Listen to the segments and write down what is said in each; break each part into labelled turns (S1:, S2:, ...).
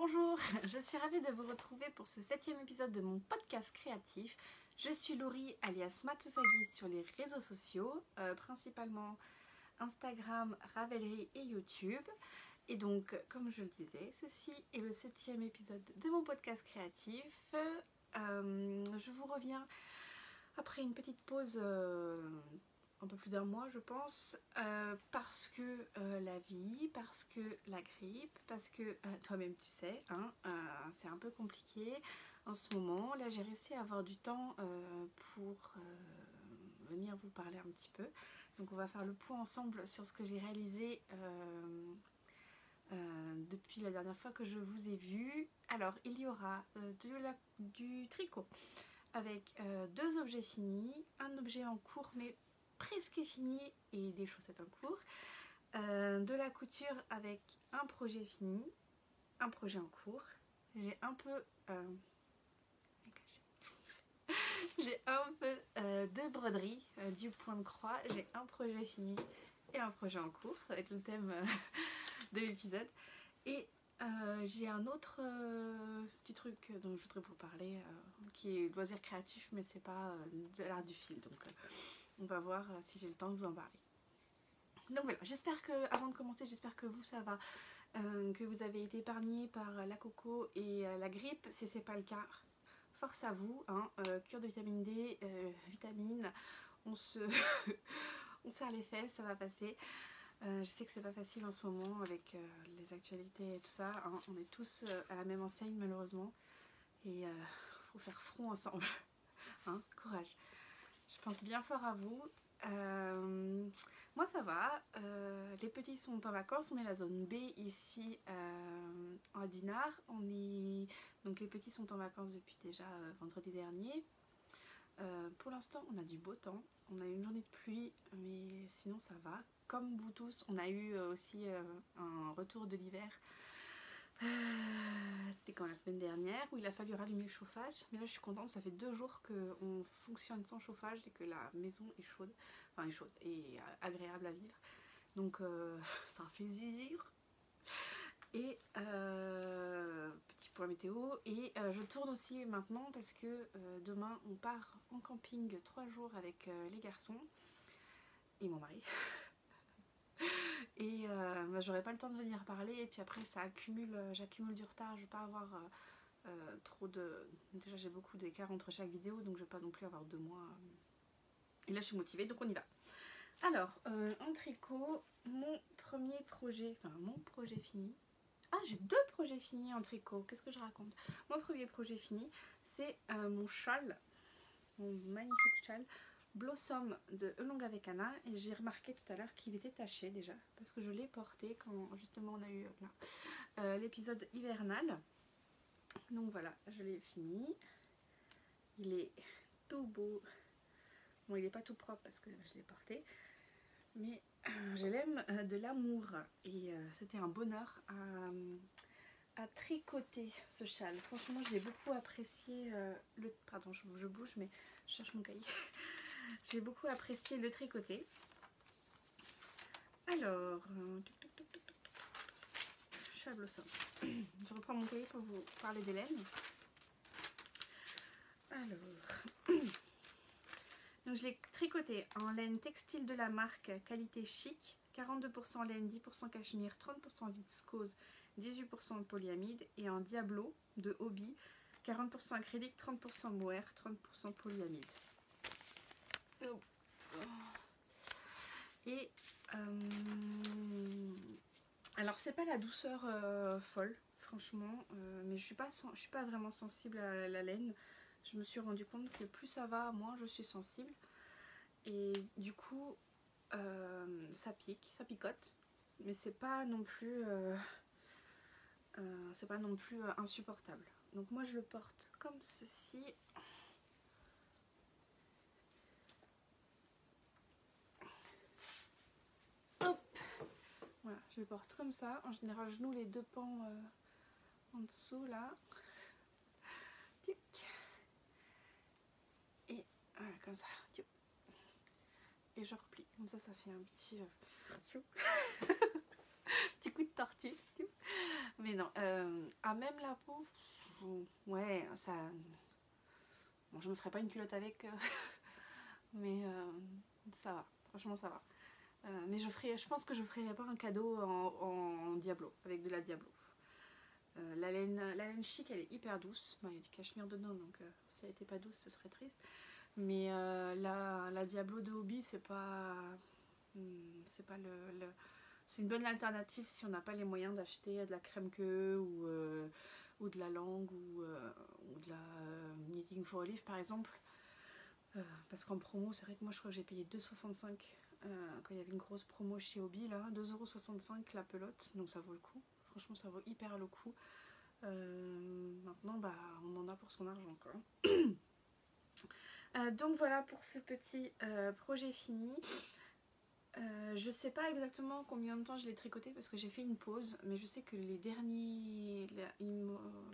S1: Bonjour, je suis ravie de vous retrouver pour ce 7e épisode de mon podcast créatif. Je suis Laurie alias Matsusagi sur les réseaux sociaux, principalement Instagram, Ravelry et YouTube. Et donc, comme je le disais, ceci est le 7e épisode de mon podcast créatif. Je vous reviens après une petite pause un peu plus d'un mois je pense, parce que la vie, parce que la grippe, parce que toi-même tu sais, hein, c'est un peu compliqué en ce moment. Là j'ai réussi à avoir du temps pour venir vous parler un petit peu. Donc on va faire le point ensemble sur ce que j'ai réalisé depuis la dernière fois que je vous ai vu. Alors il y aura du tricot avec 2 objets finis, un objet en cours mais presque fini et des chaussettes en cours, de la couture avec un projet fini, un projet en cours. J'ai un peu de broderie, du point de croix. J'ai un projet fini et un projet en cours, ça va être le thème de l'épisode. Et j'ai un autre petit truc dont je voudrais vous parler, qui est loisir créatif, mais c'est pas de l'art du fil, donc on va voir si j'ai le temps de vous en parler. Donc voilà, j'espère que, avant de commencer, j'espère que vous ça va, que vous avez été épargné par la coco et la grippe. Si c'est pas le cas, force à vous, hein, cure de vitamine D, vitamine, on se on serre les fesses, ça va passer. Je sais que c'est pas facile en ce moment avec les actualités et tout ça, hein. On est tous à la même enseigne malheureusement et faut faire front ensemble, hein, courage. Je pense bien fort à vous. Moi ça va, les petits sont en vacances, on est la zone B ici à Dinard. Donc les petits sont en vacances depuis déjà vendredi dernier. Pour l'instant on a du beau temps, on a eu une journée de pluie mais sinon ça va. Comme vous tous, on a eu aussi un retour de l'hiver. C'était quand la semaine dernière où il a fallu rallumer le chauffage. Mais là je suis contente, ça fait 2 jours qu'on fonctionne sans chauffage et que la maison est chaude. Enfin est chaude et agréable à vivre. Donc ça fait zizir. Et petit point météo. Et je tourne aussi maintenant parce que demain on part en camping 3 jours avec les garçons et mon mari. Et j'aurai pas le temps de venir parler et puis après ça accumule, j'accumule du retard, je vais pas avoir trop de... Déjà j'ai beaucoup d'écart entre chaque vidéo donc je vais pas non plus avoir 2 mois. Et là je suis motivée donc on y va. Alors en tricot, mon premier projet, enfin mon projet fini. Ah j'ai 2 projets finis en tricot, qu'est-ce que je raconte? Mon premier projet fini c'est mon châle, mon magnifique châle Blossom de Elonga avec Anna, et j'ai remarqué tout à l'heure qu'il était taché déjà parce que je l'ai porté quand justement on a eu l'épisode hivernal. Donc voilà, je l'ai fini, il est tout beau. Bon il n'est pas tout propre parce que je l'ai porté, mais je l'aime de l'amour et c'était un bonheur à tricoter ce châle. Franchement j'ai beaucoup apprécié pardon je bouge mais je cherche mon cahier. J'ai beaucoup apprécié le tricoter. Alors, châle Blossom. Je reprends mon cahier pour vous parler des laines. Alors, donc je l'ai tricoté en laine textile de la marque qualité chic, 42% laine, 10% cachemire, 30% viscose, 18% polyamide, et en diablo de hobby, 40% acrylique, 30% mohair, 30% polyamide. Et alors c'est pas la douceur folle franchement, mais je suis pas vraiment sensible à la laine. Je me suis rendu compte que plus ça va, moins je suis sensible, et du coup ça pique, ça picote, mais c'est pas non plus insupportable. Donc moi je le porte comme ceci. Voilà, je le porte comme ça. En général, je noue les 2 pans en dessous là. Tic. Et voilà, comme ça. Tic. Et je replie. Comme ça, ça fait un petit, petit coup de tortue. Mais non, même la peau, ouais, ça... Bon, je me ferai pas une culotte avec, mais ça va, franchement ça va. Mais je pense que je ferai pas un cadeau en Diablo, avec de la Diablo. La laine chic, elle est hyper douce. Bon, il y a du cachemire dedans, donc si elle était pas douce, ce serait triste. Mais la Diablo de Hobby, c'est pas c'est une bonne alternative si on n'a pas les moyens d'acheter de la crème queue ou de la langue ou de la Knitting for Olive par exemple. Parce qu'en promo, c'est vrai que moi je crois que j'ai payé 2,65 quand il y avait une grosse promo chez Hobby, là, 2,65€ la pelote, donc ça vaut le coup. Franchement, ça vaut hyper le coup. Maintenant, bah, on en a pour son argent, quoi. Donc voilà pour ce petit projet fini. Je sais pas exactement combien de temps je l'ai tricoté parce que j'ai fait une pause, mais je sais que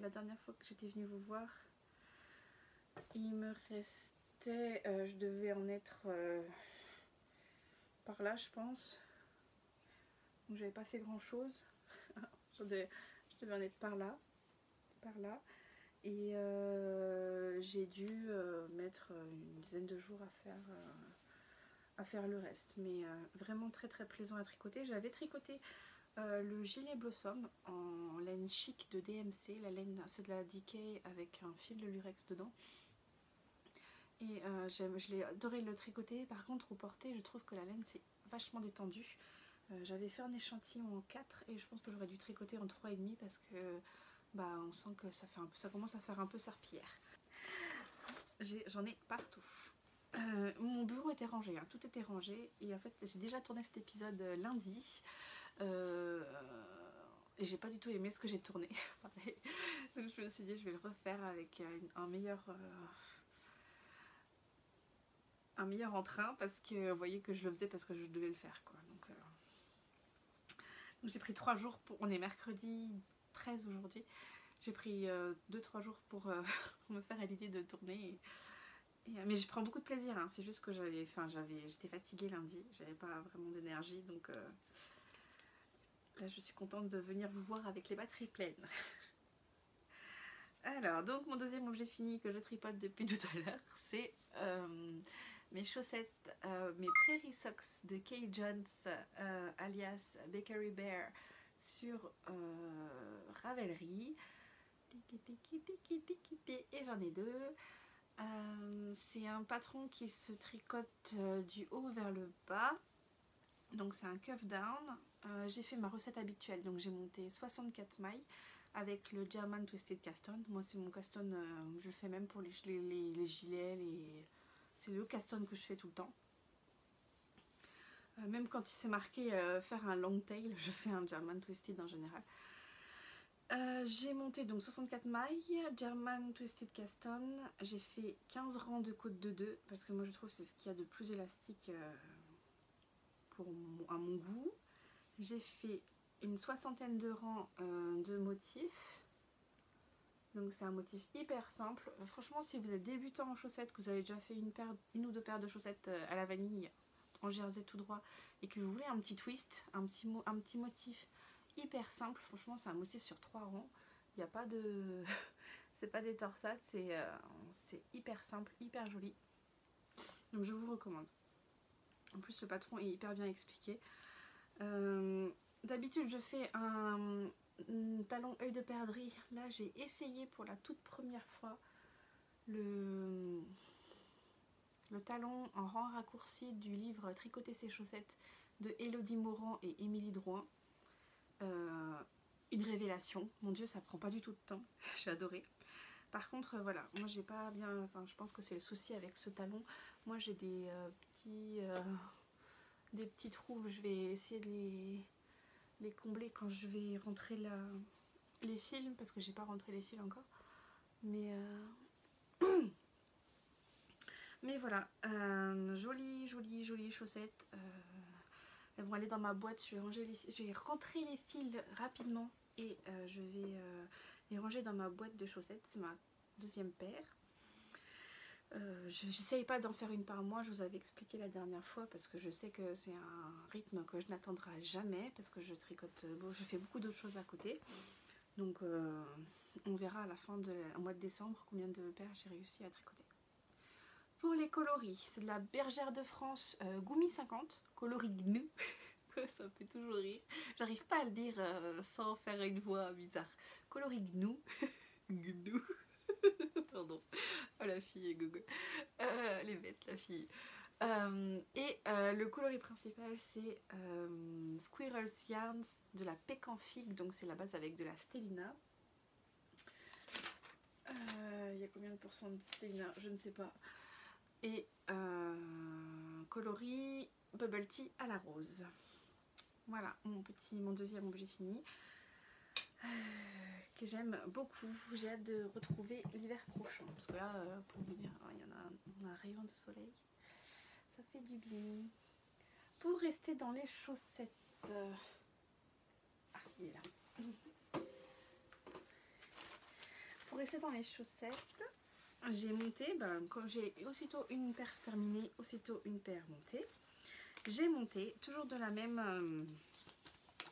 S1: la dernière fois que j'étais venue vous voir, il me restait, je devais en être par là je pense, donc j'avais pas fait grand chose. je devais en être par là, et j'ai dû mettre une dizaine de jours à faire le reste, mais vraiment très très plaisant à tricoter. J'avais tricoté le gilet Blossom en laine chic de DMC, la laine c'est de la DK avec un fil de lurex dedans, et je l'ai adoré le tricoter. Par contre au porté je trouve que la laine c'est vachement détendue. J'avais fait un échantillon en 4 et je pense que j'aurais dû tricoter en 3,5 parce que bah, on sent que ça commence à faire un peu serpillière. J'en ai partout. Mon bureau était rangé, hein, tout était rangé, et en fait j'ai déjà tourné cet épisode lundi et j'ai pas du tout aimé ce que j'ai tourné. Donc je me suis dit je vais le refaire avec un meilleur entrain, parce que vous voyez que je le faisais parce que je devais le faire, quoi. Donc j'ai pris 3 jours on est mercredi 13 aujourd'hui, j'ai pris 2-3 jours pour me faire à l'idée de tourner. Mais je prends beaucoup de plaisir, hein. C'est juste que j'étais fatiguée lundi, j'avais pas vraiment d'énergie, donc là je suis contente de venir vous voir avec les batteries pleines. Alors, donc mon deuxième objet fini que je tripote depuis tout à l'heure, c'est mes chaussettes, mes Prairie Socks de Kay Jones, alias Bakery Bear, sur Ravelry. Et j'en ai 2. C'est un patron qui se tricote du haut vers le bas, donc c'est un cuff down. J'ai fait ma recette habituelle, donc j'ai monté 64 mailles avec le German Twisted Caston. Moi c'est mon caston, je le fais même pour les gilets, c'est le caston que je fais tout le temps. Même quand il s'est marqué faire un long tail, je fais un German Twisted en général. J'ai monté donc 64 mailles, German Twisted Caston. J'ai fait 15 rangs de côte de 2 parce que moi je trouve que c'est ce qu'il y a de plus élastique à mon goût. J'ai fait une 60aine de rangs de motifs. Donc c'est un motif hyper simple. Franchement, si vous êtes débutant en chaussettes, que vous avez déjà fait une ou deux paires de chaussettes à la vanille en jersey tout droit et que vous voulez un petit twist, un petit motif hyper simple, franchement c'est un motif sur 3 rangs, il n'y a pas de c'est pas des torsades, c'est hyper simple, hyper joli, donc je vous recommande. En plus le patron est hyper bien expliqué. D'habitude je fais un talon œil de perdrix. Là j'ai essayé pour la toute première fois le talon en rang raccourci du livre Tricoter ses chaussettes de Elodie Morand et Émilie Drouin. Une révélation, mon dieu, ça prend pas du tout de temps. J'ai adoré. Par contre voilà, moi j'ai pas bien, enfin je pense que c'est le souci avec ce talon, moi j'ai des petits trous, je vais essayer de les combler quand je vais rentrer les fils, parce que j'ai pas rentré les fils encore, mais mais voilà, jolies chaussettes. Elles vont aller dans ma boîte. Je vais rentrer les fils rapidement et je vais les ranger dans ma boîte de chaussettes. C'est ma deuxième paire. J'essaye pas d'en faire une par mois, je vous avais expliqué la dernière fois, parce que je sais que c'est un rythme que je n'atteindrai jamais, parce que je tricote, je fais beaucoup d'autres choses à côté. Donc on verra à la fin du mois de décembre combien de paires j'ai réussi à tricoter. Pour les coloris, c'est de la Bergère de France Goumi 50, coloris GNU. Ça me fait toujours rire. J'arrive pas à le dire sans faire une voix bizarre. Coloris GNU. GNU. Pardon. Oh la fille est gogo. Elle est bête la fille. Le coloris principal c'est Squirrel's Yarns de la Pécan Figue, donc c'est la base avec de la Stellina. Il y a combien de pourcents de Stellina? Je ne sais pas. Et coloris Bubble Tea à la rose. Voilà mon deuxième objet fini. Que j'aime beaucoup. J'ai hâte de retrouver l'hiver prochain. Parce que là, pour vous dire, on a un rayon de soleil. Ça fait du bien. Pour rester dans les chaussettes. Ah, il est là. Pour rester dans les chaussettes, j'ai monté, quand j'ai aussitôt une paire terminée, aussitôt une paire montée. J'ai monté, toujours de la même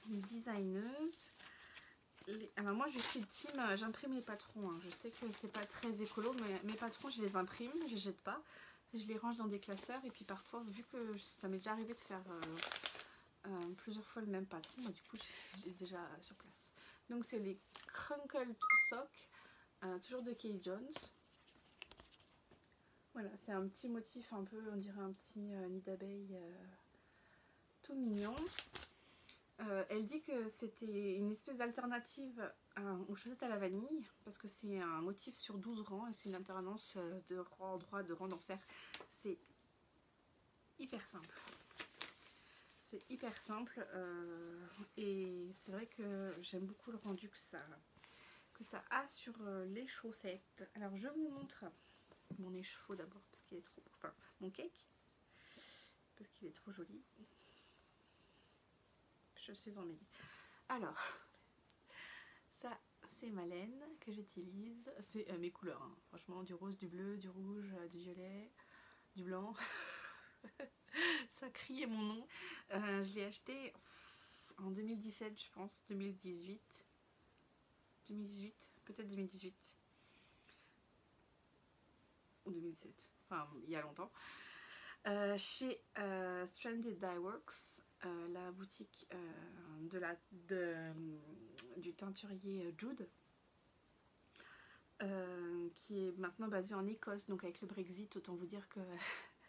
S1: designeuse. Alors moi je suis team, j'imprime les patrons, hein. Je sais que c'est pas très écolo, mais mes patrons je les imprime, je les jette pas, je les range dans des classeurs, et puis parfois vu que ça m'est déjà arrivé de faire plusieurs fois le même patron, du coup j'ai déjà sur place. Donc c'est les Crunkled Sock, toujours de Kay Jones. Voilà, c'est un petit motif un peu, on dirait un petit nid d'abeille tout mignon. Elle dit que c'était une espèce d'alternative aux chaussettes à la vanille, parce que c'est un motif sur 12 rangs et c'est une alternance de rang droit, de rang d'enfer. C'est hyper simple. C'est hyper simple et c'est vrai que j'aime beaucoup le rendu que ça a sur les chaussettes. Alors je vous montre mon écheveau d'abord, parce qu'il est trop... Enfin, mon cake, parce qu'il est trop joli. Je suis emmêlée. Alors, ça c'est ma laine que j'utilise. C'est mes couleurs, hein. Franchement, du rose, du bleu, du rouge, du violet, du blanc. Ça criait mon nom. Je l'ai acheté en 2017, je pense. 2018. 2018, peut-être 2018. Ou 2017. Enfin, il y a longtemps. Chez Stranded Dye Works. La boutique du teinturier Jude, qui est maintenant basée en Écosse. Donc avec le Brexit, autant vous dire que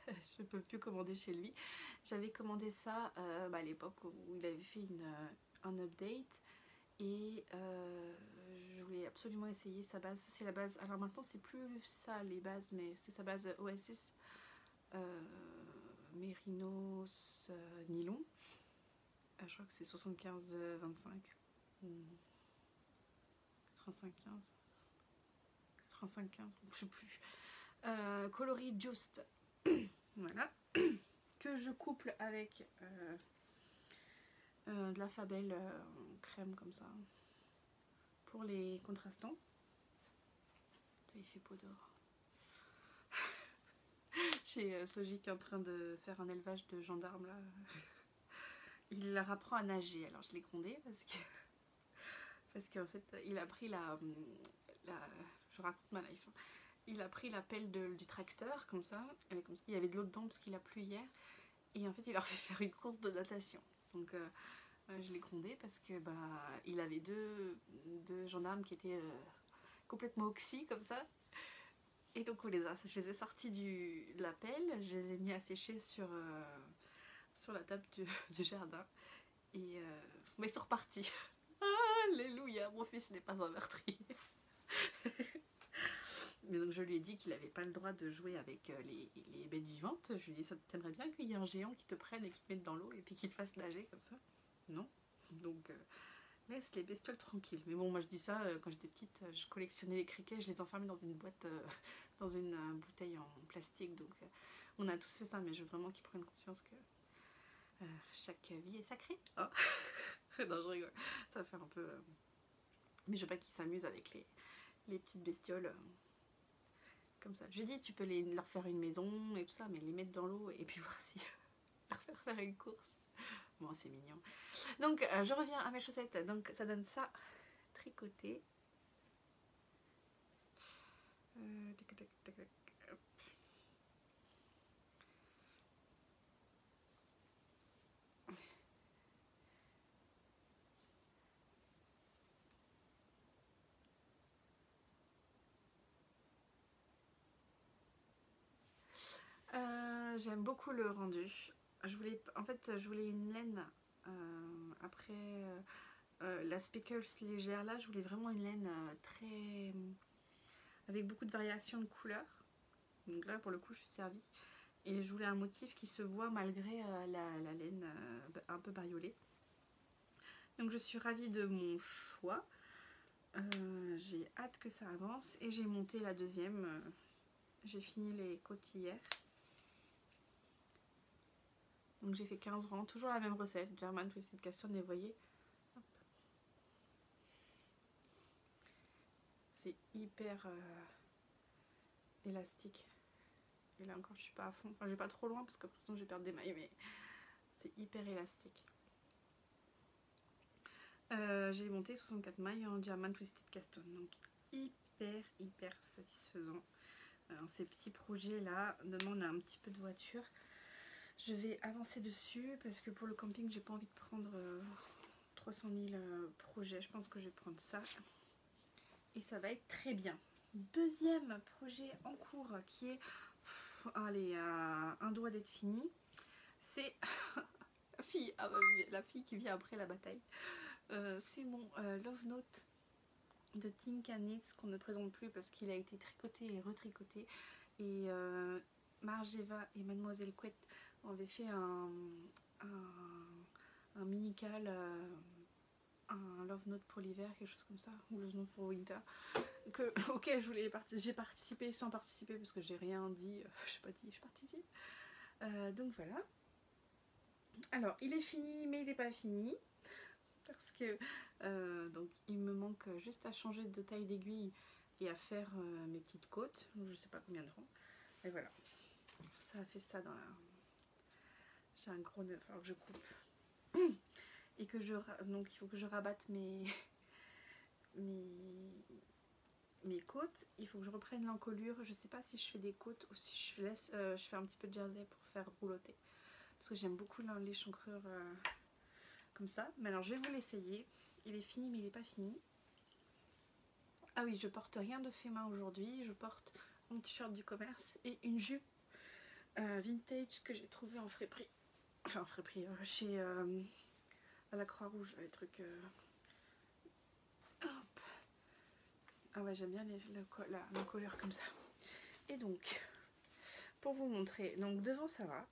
S1: je ne peux plus commander chez lui. J'avais commandé ça à l'époque où il avait fait un update, et je voulais absolument essayer sa base. C'est la base, alors maintenant c'est plus ça les bases, mais c'est sa base Oasis Mérinos Nylon. Je crois que c'est 75-25 ou 85-15, 85-15, je sais plus. Coloris Just, voilà, que je couple avec de la Fabelle crème comme ça pour les contrastants. Il fait peau d'or. Chez Soji qui est en train de faire un élevage de gendarmes là. Il leur apprend à nager, alors je l'ai grondé parce qu'en fait il a pris je raconte ma life, hein. Il a pris la pelle du tracteur comme ça, il y avait de l'eau dedans parce qu'il a plu hier, et en fait il leur fait faire une course de natation. Donc je l'ai grondé parce que il avait deux gendarmes qui étaient complètement oxy comme ça, et donc je les ai sortis de la pelle, je les ai mis à sécher sur la table du jardin, et mais ils sont repartis. Alléluia, mon fils n'est pas un meurtrier. Mais donc je lui ai dit qu'il n'avait pas le droit de jouer avec les bêtes vivantes. Je lui ai dit, ça t'aimerait bien qu'il y ait un géant qui te prenne et qui te mette dans l'eau et puis qui te fasse nager comme ça? Non. Donc laisse les bestioles tranquilles. Mais bon, moi je dis ça, quand j'étais petite, je collectionnais les criquets, je les enfermais dans une boîte, dans une bouteille en plastique. Donc on a tous fait ça, mais je veux vraiment qu'ils prennent conscience que chaque vie est sacrée. Oh. Non, je rigole. Ça va faire un peu... Mais je veux pas qu'ils s'amusent avec les petites bestioles comme ça. J'ai dit tu peux leur faire une maison et tout ça, mais les mettre dans l'eau et puis voir si leur faire une course. Bon, c'est mignon. Donc je reviens à mes chaussettes. Donc ça donne ça tricoté. Tac, tac, tac, tac. Hop. J'aime beaucoup le rendu. En fait, je voulais une laine après la Speckles légère là. Je voulais vraiment une laine très avec beaucoup de variations de couleurs. Donc là, pour le coup, je suis servie. Et je voulais un motif qui se voit malgré la laine un peu bariolée. Donc je suis ravie de mon choix. J'ai hâte que ça avance. Et j'ai monté la deuxième. J'ai fini les côtes hier. Donc j'ai fait 15 rangs, toujours la même recette, German Twisted Castron, et vous voyez, c'est hyper élastique. Et là encore je suis pas à fond, enfin je vais pas trop loin parce que sinon je vais perdre des mailles, mais c'est hyper élastique. J'ai monté 64 mailles en German Twisted Castron, donc hyper satisfaisant. Ces petits projets là demandent un petit peu de voiture. Je vais avancer dessus parce que pour le camping j'ai pas envie de prendre 300 000 projets. Je pense que je vais prendre ça et ça va être très bien. Deuxième projet en cours qui est allez, un doigt d'être fini, c'est la fille qui vient après la bataille. C'est mon Love Note de Tinka Knits qu'on ne présente plus parce qu'il a été tricoté et retricoté. Et Margeva et Mademoiselle Couette avaient fait un mini-cal, un Love Note pour l'hiver, quelque chose comme ça, ou Love Note pour Winter, auquel j'ai participé sans participer parce que j'ai rien dit, j'ai pas dit je participe. Donc voilà. Alors il est fini mais il n'est pas fini parce que donc il me manque juste à changer de taille d'aiguille et à faire mes petites côtes, je sais pas combien de rangs. Et voilà, ça a fait ça dans la... J'ai un gros nœud, alors que je coupe. Et que donc il faut que je rabatte mes côtes. Il faut que je reprenne l'encolure. Je sais pas si je fais des côtes ou si je laisse, je fais un petit peu de jersey pour faire rouloter. Parce que j'aime beaucoup l'échancrure comme ça. Mais alors je vais vous l'essayer. Il est fini mais il n'est pas fini. Ah oui, je porte rien de fait main aujourd'hui. Je porte mon t-shirt du commerce et une jupe vintage que j'ai trouvé en frais-prix. Enfin en frais-prix, chez à la Croix-Rouge, les trucs... Hop. Ah ouais, j'aime bien la couleur comme ça. Et donc, pour vous montrer, donc devant ça va.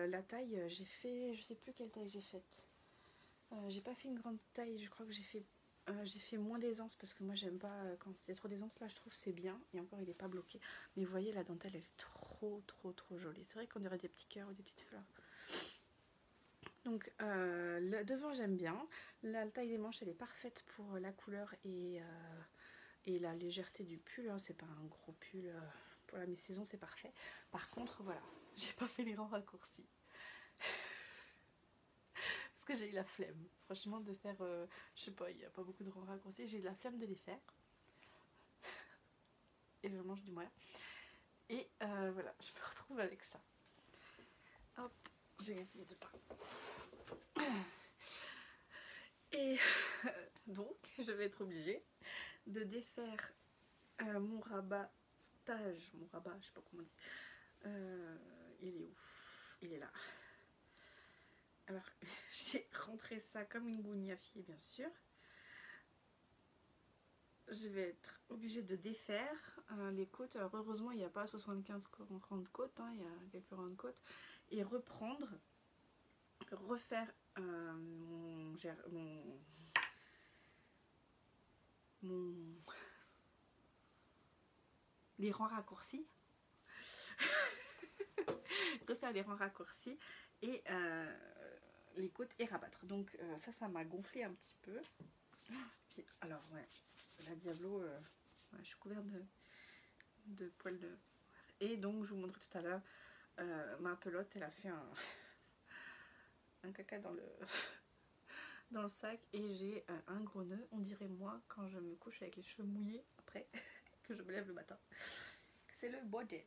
S1: La taille, j'ai fait, je sais plus quelle taille j'ai faite. J'ai pas fait une grande taille, je crois que j'ai fait moins d'aisance parce que moi j'aime pas quand il y a trop d'aisance. Là je trouve c'est bien et encore il est pas bloqué. Mais vous voyez la dentelle elle est trop jolie. C'est vrai qu'on dirait des petits cœurs ou des petites fleurs. Donc devant j'aime bien. La taille des manches elle est parfaite pour la couleur et la légèreté du pull. Hein. C'est pas un gros pull pour la mi-saison, c'est parfait. Par contre voilà, j'ai pas fait les rangs raccourcis. Parce que j'ai eu la flemme. Franchement de faire, je sais pas, il n'y a pas beaucoup de rangs raccourcis. J'ai eu la flemme de les faire. Et je mange du moyen. Et voilà, je me retrouve avec ça. Hop, j'ai essayé de pas. Et donc, je vais être obligée de défaire mon rabat, je sais pas comment on dit. Il est où? Il est là. Alors, j'ai rentré ça comme une gougnafier, bien sûr. Je vais être obligée de défaire les côtes. Alors, heureusement, il n'y a pas 75 rangs de côtes, hein, il y a quelques rangs de côtes. Et reprendre, refaire les rangs raccourcis. Refaire les rangs raccourcis et les côtes et rabattre. Donc ça m'a gonflé un petit peu. Puis alors ouais, la Diablo, ouais, je suis couverte de poils de... Et donc je vous montrais tout à l'heure, ma pelote elle a fait un caca dans dans le sac et j'ai un gros nœud. On dirait moi quand je me couche avec les cheveux mouillés après que je me lève le matin. C'est le body.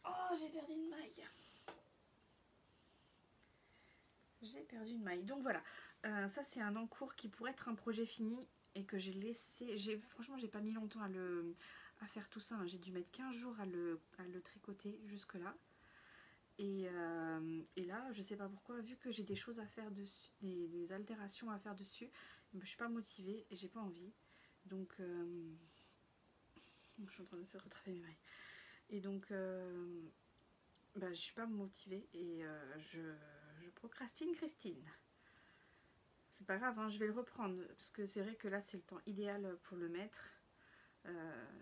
S1: Oh, j'ai perdu une maille. J'ai perdu une maille. Donc voilà, ça c'est un encours qui pourrait être un projet fini et que j'ai laissé. Franchement, j'ai pas mis longtemps à faire tout ça. Hein. J'ai dû mettre 15 jours à le tricoter jusque là. Et là, je sais pas pourquoi, vu que j'ai des choses à faire dessus, des altérations à faire dessus, je suis pas motivée et j'ai pas envie. Donc, je suis en train de se retravailler mes mailles. Et donc, je suis pas motivée et je procrastine Christine. C'est pas grave, hein, je vais le reprendre parce que c'est vrai que là c'est le temps idéal pour le mettre.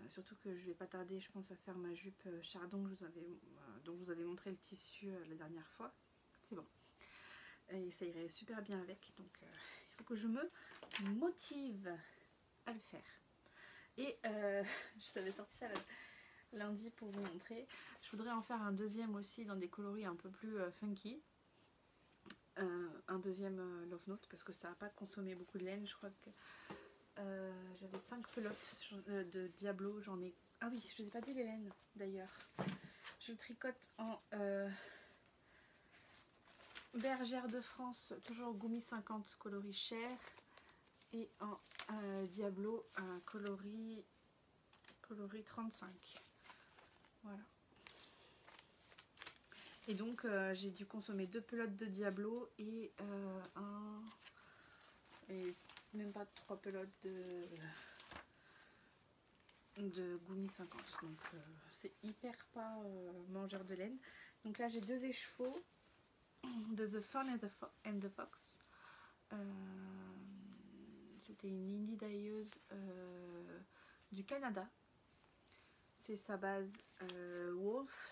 S1: Surtout que je vais pas tarder, je pense, à faire ma jupe chardon dont je vous avais montré le tissu la dernière fois. C'est bon. Et ça irait super bien avec. Donc il faut que je me motive à le faire. Et je t'avais sorti ça lundi pour vous montrer. Je voudrais en faire un deuxième aussi dans des coloris un peu plus funky. Un deuxième Love Note parce que ça n'a pas consommé beaucoup de laine. Je crois que j'avais 5 pelotes de Diablo. J'en ai... Ah oui, je n'ai pas dit les laines d'ailleurs. Je tricote en Bergère de France, toujours Goumi 50 coloris cher. Et en Diablo coloris 35. Voilà. Et donc j'ai dû consommer 2 pelotes de Diablo et même pas 3 pelotes de Goumi 50. Donc c'est hyper pas mangeur de laine. Donc là j'ai 2 écheveaux de The Fun and the Fox. C'était une indie dailleuse du Canada. C'est sa base Wolf.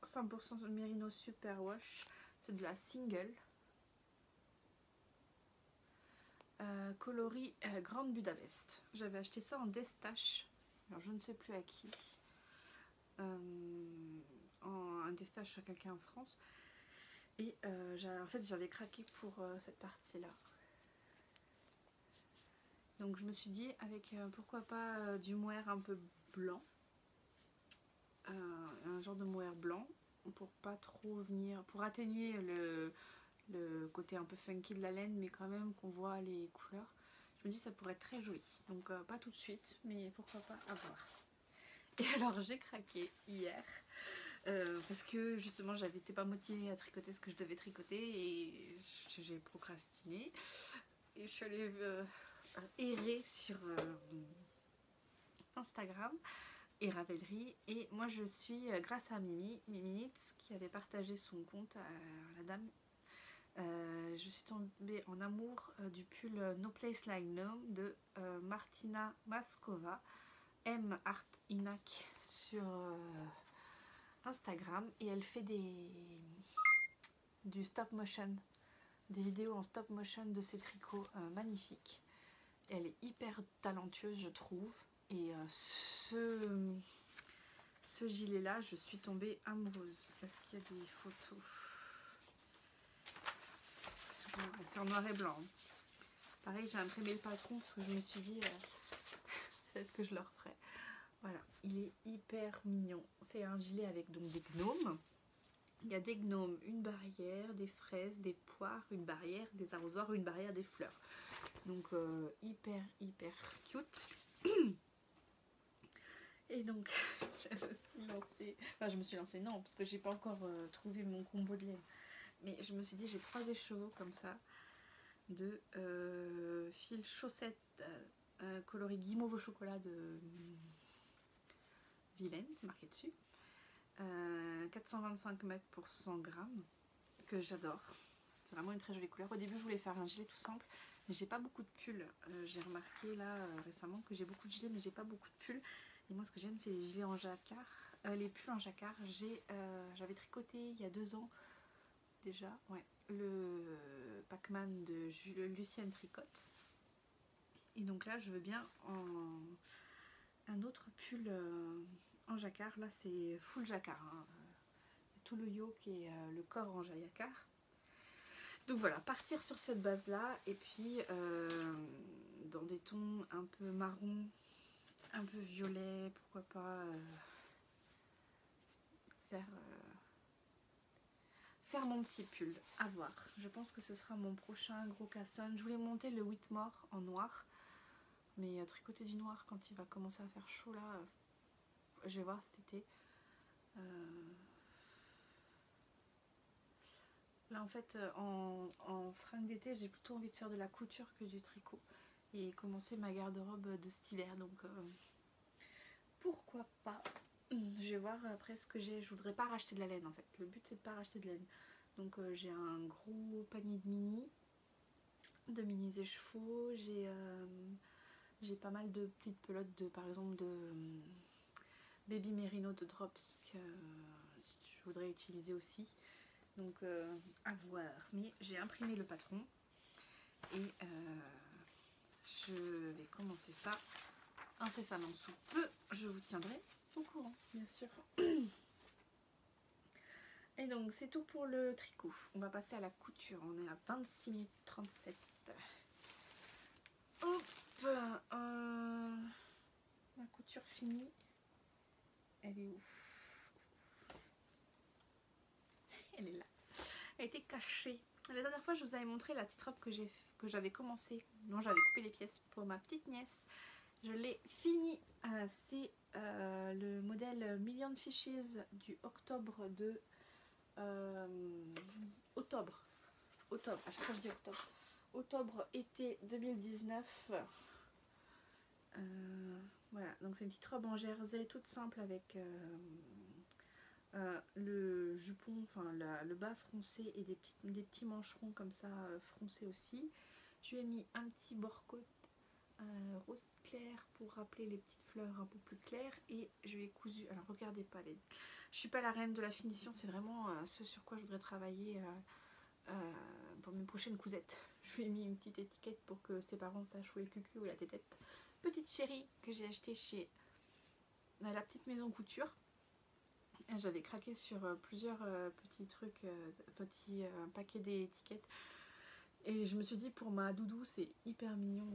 S1: 100% Merino Superwash, c'est de la single. Coloris Grande Budapest. J'avais acheté ça en destache, alors je ne sais plus à qui. Un destache à quelqu'un en France. Et en fait j'avais craqué pour cette partie là. Donc je me suis dit avec pourquoi pas du mohair un peu blanc. Un genre de mohair blanc pour pas trop venir, pour atténuer le côté un peu funky de la laine mais quand même qu'on voit les couleurs. Je me dis ça pourrait être très joli, donc pas tout de suite mais pourquoi pas à voir. Et alors j'ai craqué hier parce que justement j'avais été pas motivée à tricoter ce que je devais tricoter et j'ai procrastiné et je suis allée errer sur Instagram et Ravelry, et moi je suis grâce à Miminitz qui avait partagé son compte à la dame, je suis tombée en amour du pull No Place Like No de Martina Maskova, M Art Inac sur Instagram, et elle fait du stop motion, des vidéos en stop motion de ses tricots magnifiques. Elle est hyper talentueuse je trouve. Et ce gilet là, je suis tombée amoureuse. Est-ce qu'il y a des photos? C'est en noir et blanc. Pareil, j'ai imprimé le patron parce que je me suis dit est-ce que je le referai. Voilà, il est hyper mignon. C'est un gilet avec donc des gnomes. Il y a des gnomes, une barrière, des fraises, des poires, une barrière, des arrosoirs, une barrière, des fleurs. Donc hyper cute. Et donc je me suis lancée, non, parce que j'ai pas encore trouvé mon combo de laine. Mais je me suis dit, j'ai 3 écheveaux comme ça de fil chaussette coloris guimauve au chocolat de Vilaine, c'est marqué dessus. 425 mètres pour 100 grammes, que j'adore. C'est vraiment une très jolie couleur. Au début, je voulais faire un gilet tout simple, mais j'ai pas beaucoup de pulls. J'ai remarqué là récemment que j'ai beaucoup de gilets, mais j'ai pas beaucoup de pulls. Et moi, ce que j'aime, c'est les gilets en jacquard, les pulls en jacquard. J'avais tricoté il y a 2 ans déjà, ouais, le Pac-Man de Lucienne Tricotte. Et donc là, je veux bien un autre pull en jacquard. Là c'est full jacquard, hein. Tout le yoke et le corps en jacquard. Donc voilà, partir sur cette base là et puis dans des tons un peu marron, un peu violet, pourquoi pas faire mon petit pull, à voir. Je pense que ce sera mon prochain gros casson. Je voulais monter le Whitmore en noir, mais tricoter du noir quand il va commencer à faire chaud là, je vais voir cet été. Là en fait en fringues d'été j'ai plutôt envie de faire de la couture que du tricot et commencer ma garde-robe de cet hiver, donc pourquoi pas. Je vais voir après ce que j'ai. Je voudrais pas racheter de la laine en fait, le but c'est de pas racheter de laine, donc j'ai un gros panier de mini écheveaux, j'ai pas mal de petites pelotes de par exemple de baby merino de drops que je voudrais utiliser aussi. Donc à voir, mais j'ai imprimé le patron et je vais commencer ça incessamment sous peu. Je vous tiendrai au courant, bien sûr. Et donc c'est tout pour le tricot. On va passer à la couture. On est à 26 minutes 37. Hop, la couture finie. Elle est où? Elle est là. Elle était cachée. La dernière fois je vous avais montré la petite robe que j'avais commencé, dont j'avais coupé les pièces pour ma petite nièce. Je l'ai fini. C'est le modèle Million Fishes du octobre de octobre, à chaque fois je dis octobre, été 2019. Voilà, donc c'est une petite robe en jersey toute simple avec le jupon, enfin le bas froncé et des petits mancherons comme ça froncés aussi. Je lui ai mis un petit bord-côte rose clair pour rappeler les petites fleurs un peu plus claires, et je lui ai cousu, alors regardez pas, je suis pas la reine de la finition, c'est vraiment ce sur quoi je voudrais travailler pour mes prochaines cousettes. Je lui ai mis une petite étiquette pour que ses parents sachent où est le cucu ou la tétette. Petite chérie que j'ai acheté chez la petite maison couture. J'avais craqué sur plusieurs petits trucs, petits paquets d'étiquettes, et je me suis dit pour ma doudou c'est hyper mignon.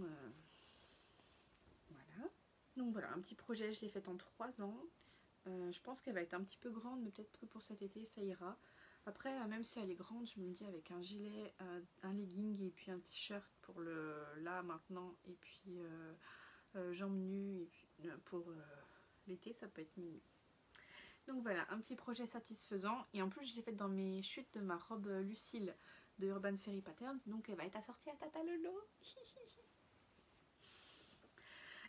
S1: Voilà, donc voilà un petit projet, je l'ai fait en 3 ans. Je pense qu'elle va être un petit peu grande, mais peut-être que pour cet été ça ira. Après même si elle est grande, je me dis avec un gilet, un legging et puis un t-shirt pour le là maintenant, et puis jambes nues, et puis pour l'été ça peut être mignon. Donc voilà, un petit projet satisfaisant, et en plus je l'ai faite dans mes chutes de ma robe Lucille de Urban Fairy Patterns, donc elle va être assortie à Tata Lolo.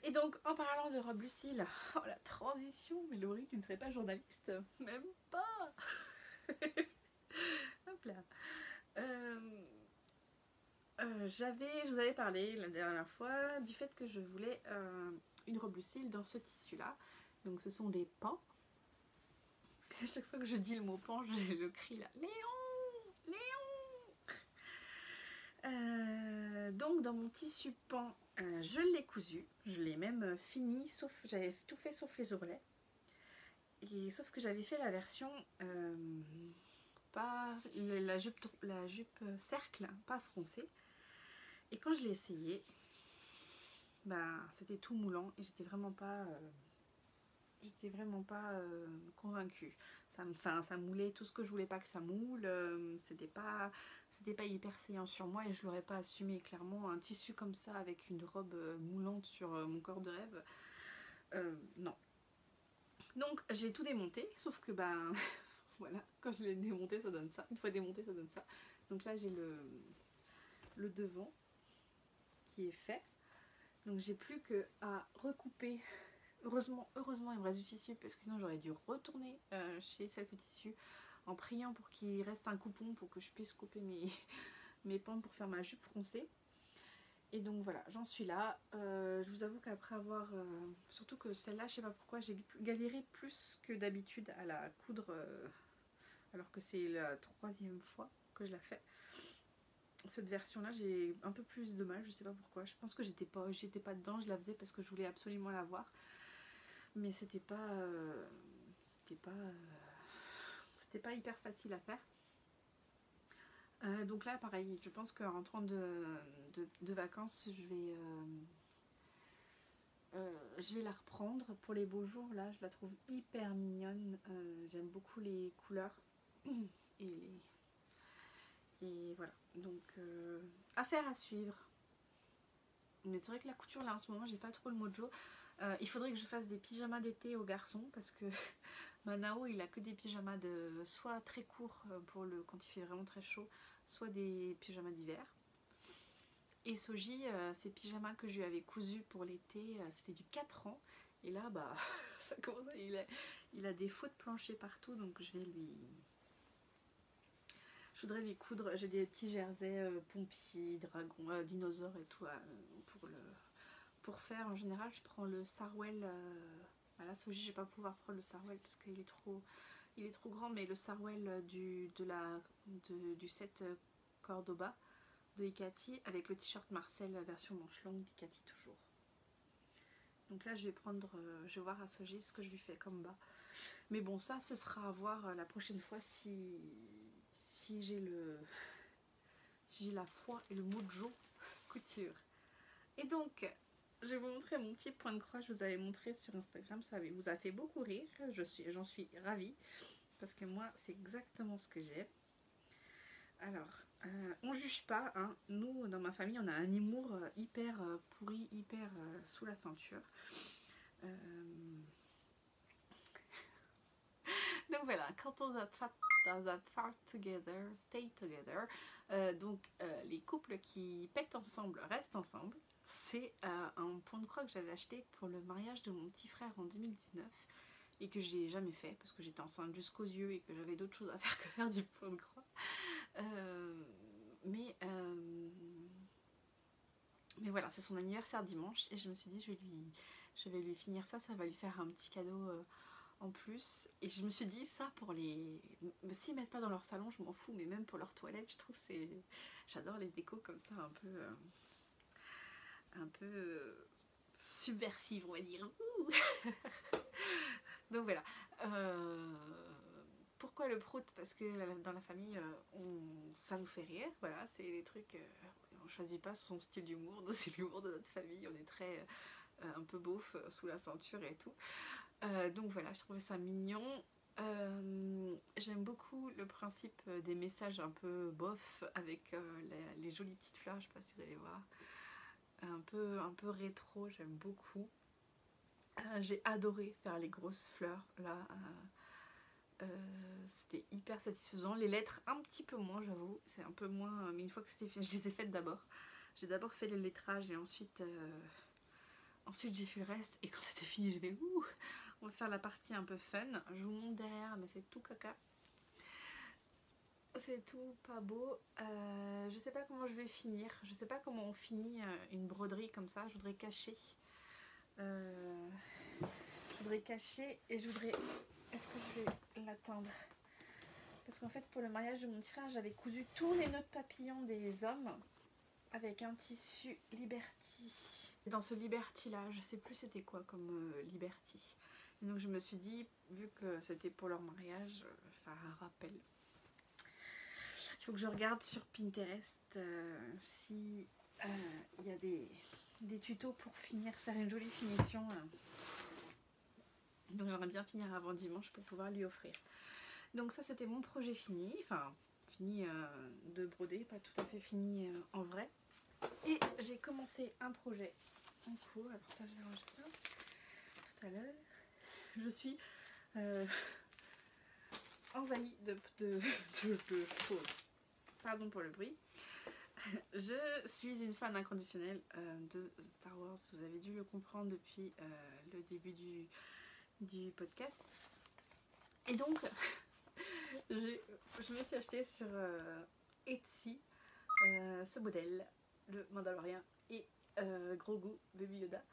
S1: Et donc en parlant de robe Lucille, oh la transition, mais Laurie tu ne serais pas journaliste, même pas. Hop là. Je vous avais parlé la dernière fois du fait que je voulais une robe Lucille dans ce tissu là, donc ce sont des pans. À chaque fois que je dis le mot pan, j'ai le cri là, Léon, Léon. Donc dans mon tissu pan, je l'ai cousu, je l'ai même fini, sauf j'avais tout fait sauf les ourlets. Et sauf que j'avais fait la version pas la jupe cercle, pas froncée. Et quand je l'ai essayé, bah c'était tout moulant et j'étais vraiment pas convaincue. Ça moulait tout ce que je voulais pas que ça moule. C'était pas hyper saillant sur moi et je l'aurais pas assumé. Clairement, un tissu comme ça avec une robe moulante sur mon corps de rêve, non. Donc j'ai tout démonté, sauf que ben voilà, quand je l'ai démonté ça donne ça. Une fois démonté ça donne ça. Donc là j'ai le devant qui est fait. Donc j'ai plus que à recouper. Heureusement il me reste du tissu, parce que sinon j'aurais dû retourner chez Self Tissu en priant pour qu'il reste un coupon pour que je puisse couper mes pans pour faire ma jupe froncée. Et donc voilà, j'en suis là. Je vous avoue qu'après avoir... surtout que celle-là, je sais pas pourquoi, j'ai galéré plus que d'habitude à la coudre, alors que c'est la 3e fois que je la fais. Cette version-là, j'ai un peu plus de mal, je sais pas pourquoi. Je pense que j'étais pas dedans, je la faisais parce que je voulais absolument la voir. mais c'était pas hyper facile à faire. Donc là pareil, je pense qu'en rentrant de vacances, je vais la reprendre pour les beaux jours. Là je la trouve hyper mignonne, j'aime beaucoup les couleurs et voilà, donc affaire à suivre. Mais c'est vrai que la couture là en ce moment j'ai pas trop le mojo. Il faudrait que je fasse des pyjamas d'été aux garçons parce que Manao il a que des pyjamas de soit très courts quand il fait vraiment très chaud, soit des pyjamas d'hiver. Et Soji, ces pyjamas que je lui avais cousus pour l'été, c'était du 4 ans. Et là, bah, ça commence, il a des faux de plancher partout, donc je voudrais lui coudre. J'ai des petits jerseys pompiers, dragons, dinosaures et tout pour faire. En général, je prends le Sarwell. Là, Soji, je vais pas pouvoir prendre le Sarwell parce qu'il est trop grand, mais le Sarwell du set Cordoba de Ikati avec le t-shirt Marcel version manche longue d'Ikati toujours. Donc là je vais voir à Soji ce que je lui fais comme bas. Mais bon, ça ce sera à voir la prochaine fois si j'ai la foi et le mojo couture. Et donc je vais vous montrer mon petit point de croix. Je vous avais montré sur Instagram, ça vous a fait beaucoup rire. J'en suis ravie parce que moi c'est exactement ce que j'ai. Alors, on juge pas, hein. Nous dans ma famille on a un humour hyper pourri, hyper sous la ceinture. Donc voilà, couple that fought together, stay together. Donc les couples qui pètent ensemble restent ensemble. C'est un point de croix que j'avais acheté pour le mariage de mon petit frère en 2019 et que j'ai jamais fait parce que j'étais enceinte jusqu'aux yeux et que j'avais d'autres choses à faire que faire du point de croix. Mais voilà, c'est son anniversaire dimanche et je me suis dit je vais lui finir ça va lui faire un petit cadeau en plus. Et je me suis dit ça pour s'ils mettent pas dans leur salon je m'en fous, mais même pour leur toilette je trouve j'adore les décos comme ça un peu subversives on va dire. Donc voilà. Pourquoi le prout? Parce que dans la famille, ça nous fait rire. Voilà, c'est des trucs. On choisit pas son style d'humour. Nous, c'est l'humour de notre famille. On est très un peu beauf sous la ceinture et tout. Donc voilà, je trouvais ça mignon. J'aime beaucoup le principe des messages un peu bof avec les jolies petites fleurs. Je sais pas si vous allez voir. Un peu rétro. J'aime beaucoup. J'ai adoré faire les grosses fleurs là. C'était hyper satisfaisant. Les lettres un petit peu moins, j'avoue, c'est un peu moins, mais une fois que c'était fait, je les ai faites d'abord. J'ai d'abord fait les lettrages et ensuite j'ai fait le reste. Et quand c'était fini, j'ai fait ouh, on va faire la partie un peu fun. Je vous montre derrière, mais c'est tout caca. C'est tout pas beau. Je sais pas comment je vais finir. Je sais pas comment on finit une broderie comme ça. Je voudrais cacher. Et je voudrais. Est-ce que je vais l'atteindre? Parce qu'en fait, pour le mariage de mon petit frère, j'avais cousu tous les nœuds de papillon des hommes avec un tissu Liberty. Dans ce Liberty là, je sais plus c'était quoi comme Liberty. Et donc je me suis dit, vu que c'était pour leur mariage, faire un rappel. Il faut que je regarde sur Pinterest si il y a des tutos pour faire une jolie finition. Donc j'aimerais bien finir avant dimanche pour pouvoir lui offrir. Donc ça c'était mon projet fini, enfin fini de broder, pas tout à fait fini en vrai. Et j'ai commencé un projet en cours, alors ça je vais ranger ça tout à l'heure. Je suis envahie de choses. Pardon pour le bruit. Je suis une fan inconditionnelle de Star Wars, vous avez dû le comprendre depuis le début du podcast. Et donc je me suis acheté sur Etsy ce modèle, le Mandalorian et Grogu Baby Yoda.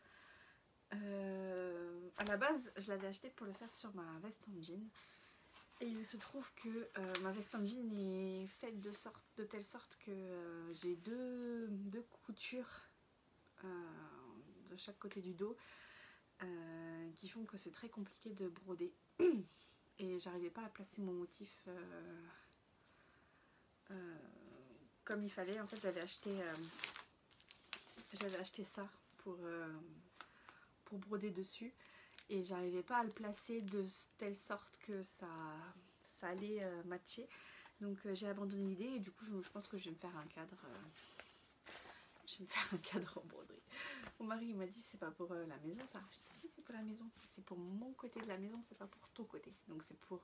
S1: À la base je l'avais acheté pour le faire sur ma veste en jean et il se trouve que ma veste en jean est faite de telle sorte que j'ai deux coutures de chaque côté du dos qui font que c'est très compliqué de broder. Et j'arrivais pas à placer mon motif comme il fallait. En fait, j'avais acheté ça pour broder dessus. Et j'arrivais pas à le placer de telle sorte que ça allait matcher. Donc j'ai abandonné l'idée et du coup je pense que je vais me faire un cadre. Je vais me faire un cadre en broderie. Mon mari il m'a dit c'est pas pour la maison ça. Je dis si c'est pour la maison. C'est pour mon côté de la maison, c'est pas pour ton côté. Donc c'est pour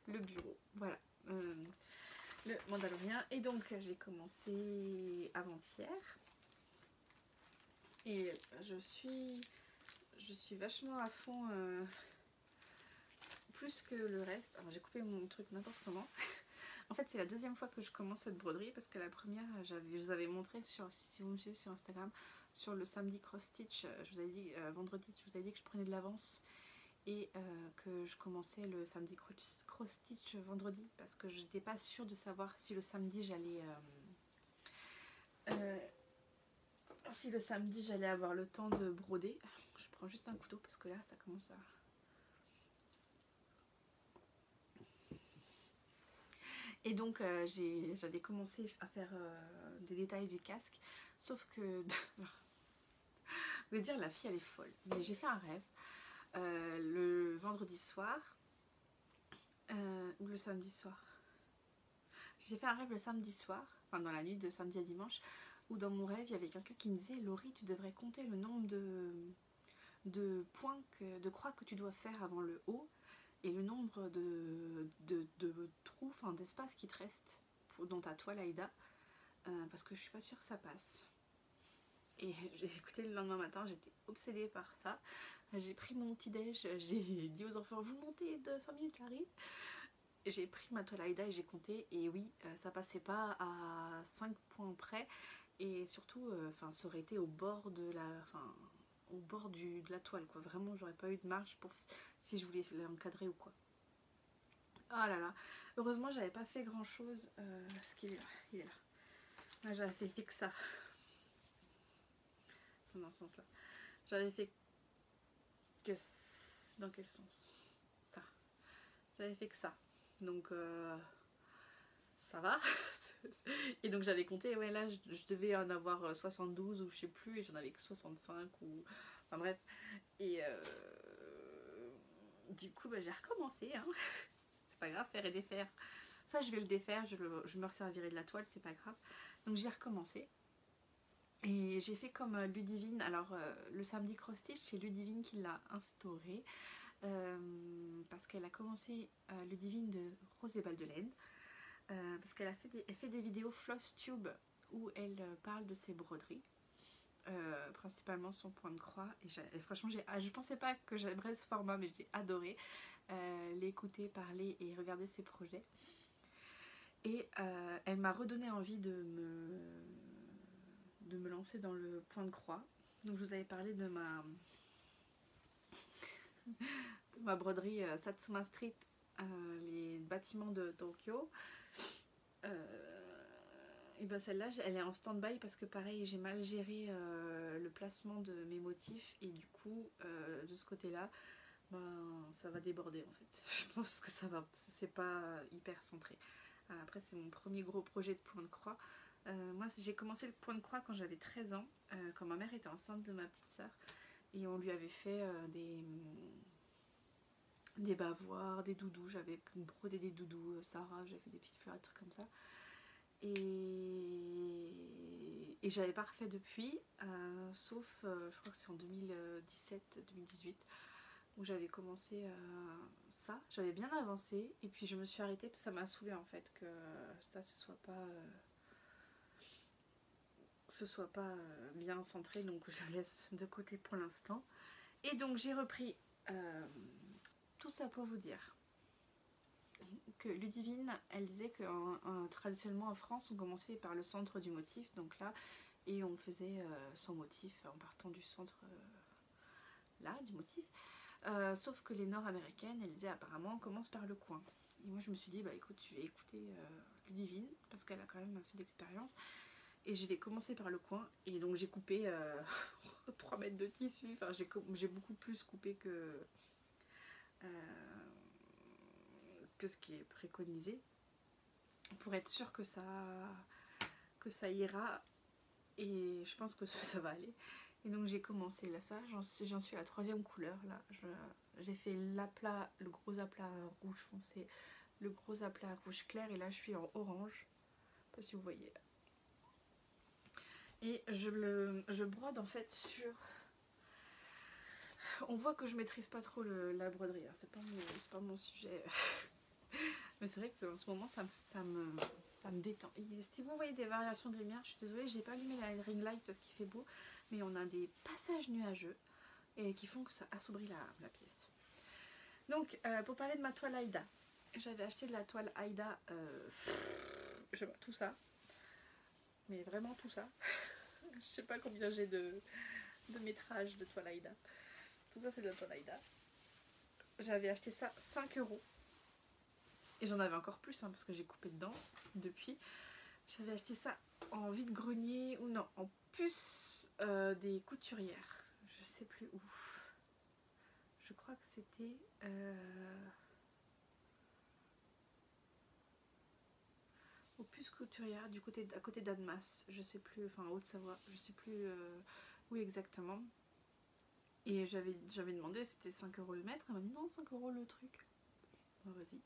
S1: le bureau. Voilà. Le Mandalorien. Et donc j'ai commencé avant-hier. Et je suis vachement à fond. Plus que le reste. Alors j'ai coupé mon truc n'importe comment. En fait c'est la deuxième fois que je commence cette broderie parce que la première je vous avais montré si vous me suivez sur Instagram sur le samedi cross stitch, je vous avais dit vendredi, je vous avais dit que je prenais de l'avance et que je commençais le samedi cross stitch vendredi parce que je n'étais pas sûre de savoir si le samedi j'allais avoir le temps de broder. Je prends juste un couteau parce que là ça commence à... Et donc j'avais commencé à faire des détails du casque, sauf que, vous allez dire la fille elle est folle, mais j'ai fait un rêve le vendredi soir, ou le samedi soir. J'ai fait un rêve le samedi soir, enfin dans la nuit de samedi à dimanche, où dans mon rêve il y avait quelqu'un qui me disait Laurie tu devrais compter le nombre de points, de croix que tu dois faire avant le haut, et le nombre de trous, enfin d'espace qui te reste dans ta toile Aïda, parce que je suis pas sûre que ça passe. Et j'ai écouté le lendemain matin, j'étais obsédée par ça. J'ai pris mon petit déj, j'ai dit aux enfants vous montez de 5 minutes j'arrive. J'ai pris ma toile Aïda et j'ai compté, et oui ça passait pas à 5 points près, et surtout ça aurait été au bord de la toile quoi. Vraiment j'aurais pas eu de marge pour si je voulais l'encadrer ou quoi. Oh là là, heureusement j'avais pas fait grand chose. Parce qu'il est là, il est là. Là j'avais fait que ça. Dans ce sens là. J'avais fait que... Dans quel sens? Ça. J'avais fait que ça. Donc ça va. Et donc j'avais compté, ouais là je devais en avoir 72 ou je sais plus, et j'en avais que 65 ou... Enfin bref. Et du coup j'ai recommencé hein. C'est pas grave, faire et défaire. Ça je vais le défaire, je me resservirai de la toile, c'est pas grave. Donc j'ai recommencé. Et j'ai fait comme Ludivine. Alors le samedi cross stitch c'est Ludivine qui l'a instauré. Parce qu'elle a commencé Ludivine de Rose et Balles de laine. Parce qu'elle fait des vidéos floss tube où elle parle de ses broderies. Principalement son point de croix. Et franchement je pensais pas que j'aimerais ce format, mais j'ai adoré l'écouter, parler et regarder ses projets. Et elle m'a redonné envie de me lancer dans le point de croix. Donc je vous avais parlé de ma broderie Satsuma Street, les bâtiments de Tokyo. Et ben celle-là elle est en stand-by parce que pareil j'ai mal géré le placement de mes motifs, et du coup de ce côté là ça va déborder en fait. Je pense que ça va, c'est pas hyper centré. Après c'est mon premier gros projet de point de croix. Moi j'ai commencé le point de croix quand j'avais 13 ans, quand ma mère était enceinte de ma petite soeur, et on lui avait fait des bavoirs, des doudous. J'avais brodé des doudous Sarah, j'avais fait des petites fleurs, des trucs comme ça. Et j'avais pas refait depuis, sauf je crois que c'est en 2017-2018 où j'avais commencé ça. J'avais bien avancé et puis je me suis arrêtée parce que ça m'a saoulée en fait que ça ce soit pas bien centré, donc je laisse de côté pour l'instant. Et donc j'ai repris tout ça pour vous dire que Ludivine, elle disait que traditionnellement en France on commençait par le centre du motif, donc là, et on faisait son motif en partant du centre là du motif, sauf que les nord-américaines elles disaient apparemment on commence par le coin. Et moi je me suis dit bah écoute je vais écouter Ludivine parce qu'elle a quand même assez d'expérience, Et je vais commencer par le coin. Et donc j'ai coupé 3 mètres de tissu. Enfin, j'ai beaucoup plus coupé que ce qui est préconisé. Pour être sûr que ça ira. Et je pense que ça va aller. Et donc j'ai commencé là ça. J'en suis à la 3e couleur là. J'ai fait l'aplat, le gros aplat rouge foncé, le gros aplat rouge clair. Et là je suis en orange. Je sais pas si vous voyez. Et je brode en fait sur... On voit que je maîtrise pas trop la broderie, hein. C'est pas mon sujet. Mais c'est vrai qu'en ce moment ça me détend. Et si vous voyez des variations de lumière, je suis désolée, j'ai pas allumé la ring light parce qu'il fait beau, mais on a des passages nuageux et qui font que ça assombrit la pièce. Donc pour parler de ma toile Aïda, j'avais acheté de la toile Aïda, je sais pas, tout ça, mais vraiment tout ça. Je sais pas combien j'ai de métrage de toile Aïda. Tout ça c'est de la toile Aïda. J'avais acheté ça 5 €. Et j'en avais encore plus hein, parce que j'ai coupé dedans depuis. J'avais acheté ça en vide-grenier ou non, en puce des couturières. Je sais plus où. Je crois que c'était... aux puces couturières à côté d'Annemasse. Je sais plus, enfin Haute-Savoie. Je sais plus où exactement. Et j'avais demandé, c'était 5 € le mètre. Elle m'a dit non, 5 € le truc. Bon, vas-y.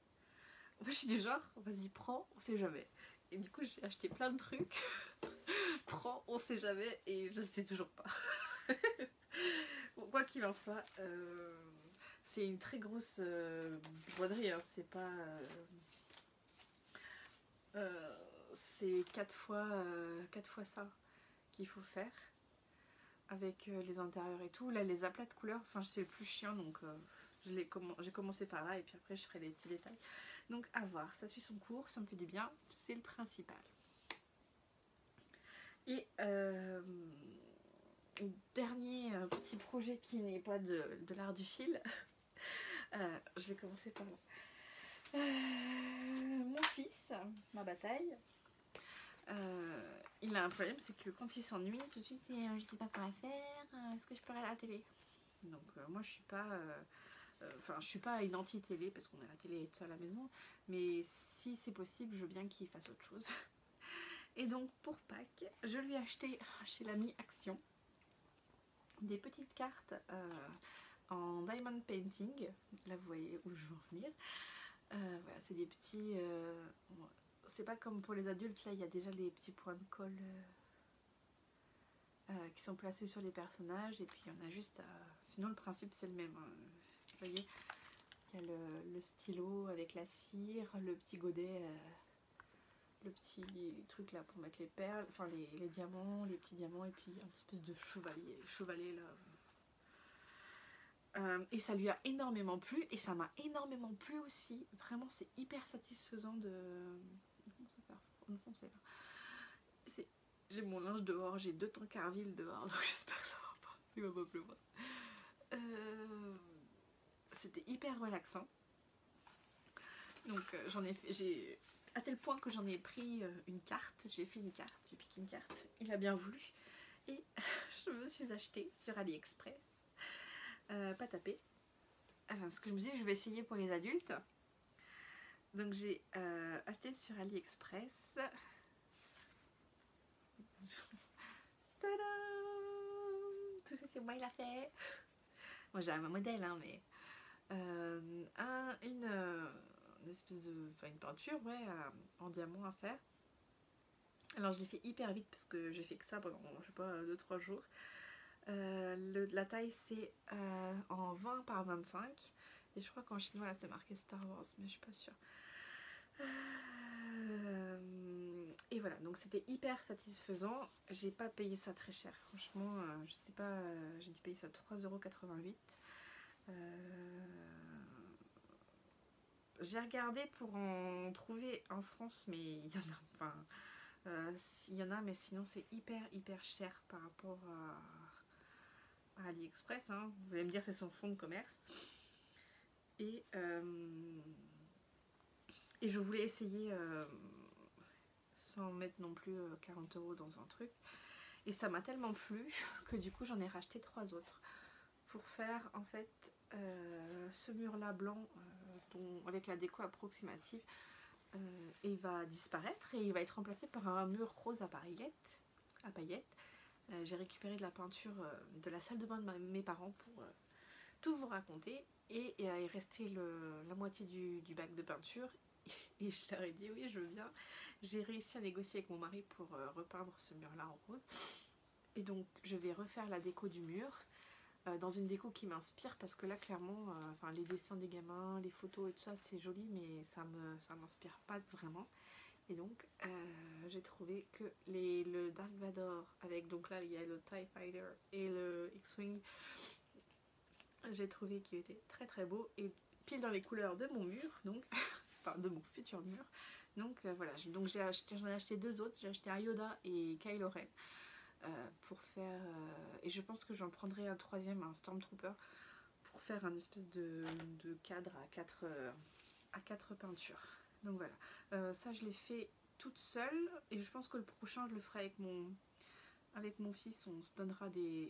S1: Moi je suis du genre, vas-y prends, on sait jamais. Et du coup j'ai acheté plein de trucs. Prends, on sait jamais, et je sais toujours pas. Bon, quoi qu'il en soit, c'est une très grosse broderie, hein. C'est pas... c'est 4 fois ça qu'il faut faire. Avec les intérieurs et tout. Là les aplats de couleurs, enfin c'est plus chiant donc... j'ai commencé par là et puis après je ferai des petits détails. Donc à voir, ça suit son cours, ça me fait du bien, c'est le principal. Et dernier petit projet qui n'est pas de l'art du fil, je vais commencer par là. Mon fils, ma bataille, il a un problème, c'est que quand il s'ennuie, tout de suite je sais pas quoi faire, est-ce que je peux aller à la télé? Donc moi je suis pas... Enfin, je suis pas une anti-télé parce qu'on a la télé et tout ça à la maison, mais si c'est possible, je veux bien qu'il fasse autre chose. Et donc pour Pâques, je lui ai acheté chez l'ami Action des petites cartes en diamond painting. Là vous voyez où je veux en venir. Voilà, c'est des petits... bon, c'est pas comme pour les adultes, là il y a déjà les petits points de colle qui sont placés sur les personnages et puis il y en a juste à... Sinon le principe c'est le même, hein. Vous voyez, il y a le stylo avec la cire, le petit godet, le petit truc là pour mettre les perles, enfin les diamants, les petits diamants et puis une espèce de chevalet là. Et ça lui a énormément plu et ça m'a énormément plu aussi. Vraiment c'est hyper satisfaisant de... J'ai mon linge dehors, j'ai 2 Tancarville dehors, donc j'espère que ça va pas, il va pas pleuvoir. C'était hyper relaxant. Donc j'ai à tel point que j'en ai pris une carte, j'ai fait une carte, j'ai piqué une carte, il a bien voulu. Et je me suis acheté sur AliExpress, pas tapé, parce que je me suis dit je vais essayer pour les adultes. Donc j'ai acheté sur AliExpress. Tadam! Tout ça c'est moi il a fait. Moi j'ai un modèle hein, mais une espèce de... Enfin une peinture ouais, en diamant à faire. Alors je l'ai fait hyper vite parce que j'ai fait que ça pendant je sais pas 2-3 jours. La taille c'est en 20 par 25 et je crois qu'en chinois là c'est marqué Star Wars mais je suis pas sûre. Et voilà, donc c'était hyper satisfaisant. J'ai pas payé ça très cher, franchement, je sais pas, j'ai dû payer ça 3,88 €. J'ai regardé pour en trouver en France, mais il y en a, enfin, il y en a, mais sinon c'est hyper cher par rapport à AliExpress. Hein. Vous allez me dire c'est son fonds de commerce. Et je voulais essayer sans mettre non plus 40 € dans un truc. Et ça m'a tellement plu que du coup j'en ai racheté 3 autres pour faire en fait ce mur là blanc avec la déco approximative. Il va disparaître et il va être remplacé par un mur rose à paillettes. J'ai récupéré de la peinture de la salle de bain de mes parents pour tout vous raconter. Et il restait la moitié du bac de peinture. Et je leur ai dit oui, je veux bien. J'ai réussi à négocier avec mon mari pour repeindre ce mur là en rose. Et donc je vais refaire la déco du mur. Dans une déco qui m'inspire parce que là clairement les dessins des gamins, les photos et tout ça c'est joli mais ça m'inspire pas vraiment. Et donc j'ai trouvé que le Dark Vador avec donc là il y a le TIE Fighter et le X-Wing, j'ai trouvé qu'il était très très beau et pile dans les couleurs de mon mur, donc enfin de mon futur mur. Donc voilà, donc j'en ai acheté 2 autres, j'ai acheté un Yoda et Kylo Ren. Pour faire et je pense que j'en prendrai un 3e, un Stormtrooper, pour faire un espèce de cadre à 4 peintures. Donc voilà, ça je l'ai fait toute seule et je pense que le prochain je le ferai avec mon fils. On se donnera